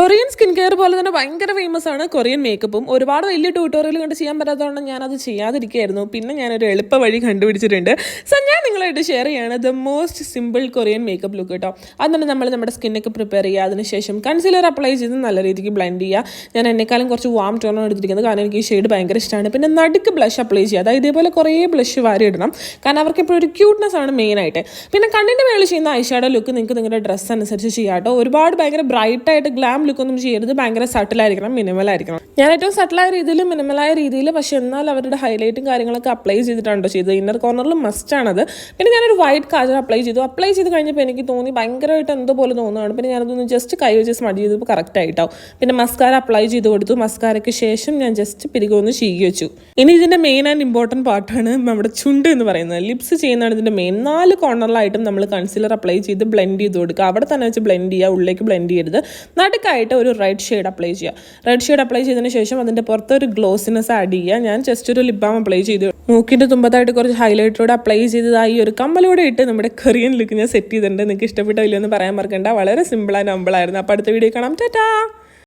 Korean skin care പോലെ തന്നെ ഭയങ്കര ഫേമസ് ആണ് കൊറിയൻ മേക്കപ്പും. ഒരുപാട് വലിയ ട്യൂട്ടോറിയൽ കണ്ട് ചെയ്യാൻ പറ്റാത്തതുകൊണ്ട് ഞാനത് ചെയ്യാതിരിക്കുകയായിരുന്നു. പിന്നെ ഞാനൊരു എളുപ്പ വഴി കണ്ടുപിടിച്ചിട്ടുണ്ട്. സോ ഞാൻ നിങ്ങളായിട്ട് ഷെയർ ചെയ്യാണ് the most simple Korean makeup look കേട്ടോ. അതുകൊണ്ട് നമ്മൾ നമ്മുടെ സ്കിന്നൊക്കെ പ്രിപ്പയർ ചെയ്യുക. അതിനുശേഷം കൺസീലർ അപ്ലൈ ചെയ്ത് നല്ല രീതിക്ക് ബ്ലെൻഡ് ചെയ്യുക. ഞാൻ എന്നെക്കാളും കുറച്ച് വാം ടോണാണ് എടുത്തിരിക്കുന്നത്, കാരണം എനിക്ക് ഈ ഷെയ്ഡ് ഭയങ്കര ഇഷ്ടമാണ്. പിന്നെ നടുക്ക് ബ്ലഷ് അപ്ലൈ ചെയ്യുക. അതായത് ഇതേപോലെ കുറേ ബ്ലഷ് വാരി ഇടണം, കാരണം അവർക്ക് ഇപ്പോൾ ഒരു ക്യൂട്ട്നെസ് ആണ് മെയിനായിട്ട്. പിന്നെ കണ്ണിൻ്റെ മേളിൽ ചെയ്യുന്ന ഐഷാഡോ ലുക്ക് നിങ്ങൾക്ക് നിങ്ങളുടെ ഡ്രസ്സ് അനുസരിച്ച് ചെയ്യാം കേട്ടോ. ഒരുപാട് ഭയങ്കര ബ്രൈറ്റായിട്ട് ഗ്ലാം ലുക്കൊന്നും ചെയ്യരുത്, ഭയങ്കര സട്ടിലായിരിക്കണം, മിനിമലായിരിക്കണം. ഞാൻ ഏറ്റവും സട്ടിലായ രീതിയിൽ, മിനിമലായ രീതിയിൽ, പക്ഷെ എന്നാൽ അവരുടെ ഹൈലൈറ്റും കാര്യങ്ങളൊക്കെ അപ്ലൈ ചെയ്തിട്ടാണോ ചെയ്തത്. ഇന്നർ കോർണറിൽ മസ്റ്റാണത്. പിന്നെ ഞാനൊരു വൈറ്റ് കാജൽ അപ്ലൈ ചെയ്തു. അപ്ലൈ ചെയ്ത് കഴിഞ്ഞപ്പോൾ എനിക്ക് തോന്നി ഭയങ്കരമായിട്ട് എന്തോ പോലെ തോന്നുകയാണ്. പിന്നെ ഞാനതൊന്ന് ജസ്റ്റ് കൈ വെച്ച് സ്മഡ് ചെയ്തപ്പോൾ കറക്റ്റ് ആയിട്ടാവും. പിന്നെ മസ്കാര അപ്ലൈ ചെയ്ത് കൊടുത്തു. മസ്കാരയ്ക്ക് ശേഷം ഞാൻ ജസ്റ്റ് പിരികൊന്ന് ചീകി വെച്ചു. ഇനി ഇതിൻ്റെ മെയിൻ ആൻഡ് ഇമ്പോർട്ടൻറ്റ് പാർട്ടാണ് നമ്മുടെ ചുണ്ട് എന്ന് പറയുന്നത്. ലിപ്സ് ചെയ്യുന്നതാണ് ഇതിൻ്റെ മെയിൻ. 4 കോർണറിലായിട്ടും നമ്മൾ കൺസീലർ അപ്ലൈ ചെയ്ത് ബ്ലെൻഡ് ചെയ്ത് കൊടുക്കുക. അവിടെ തന്നെ വെച്ച് ബ്ലെൻഡ് ചെയ്യുക, ഉള്ളിലേക്ക് ബ്ലെൻഡ് ചെയ്യരുത്. നടുക്കായിട്ട് ഒരു റെഡ് ഷെയ്ഡ് അപ്ലൈ ചെയ്യുക. റെഡ് ഷെയ്ഡ് അപ്ലൈ ചെയ്തതിന് ശേഷം അതിൻ്റെ പുറത്ത് ഒരു ഗ്ലോസിനെസ് ആഡ് ചെയ്യുക. ഞാൻ ജസ്റ്റ് ഒരു ലിപ് ബാം അപ്ലൈ ചെയ്തു. മൂക്കിൻ്റെ തുമ്പത്തായിട്ട് കുറച്ച് ഹൈലൈറ്ററോടെ അപ്ലൈ ചെയ്തതായി ഒരു കമ്മലോടെ ഇട്ട് നമ്മുടെ കൊറിയൻ ലുക്ക് ഞാൻ സെറ്റ് ചെയ്തിട്ടുണ്ട്. നിങ്ങൾക്ക് ഇഷ്ടപ്പെട്ടോ ഇല്ലയോ എന്ന് പറയാൻ മറക്കണ്ട. വളരെ സിമ്പിൾ ആൻഡ് ഹമ്പിളായിരുന്നു. അപ്പോൾ അടുത്ത വീഡിയോ കാണാം. ടാറ്റാ.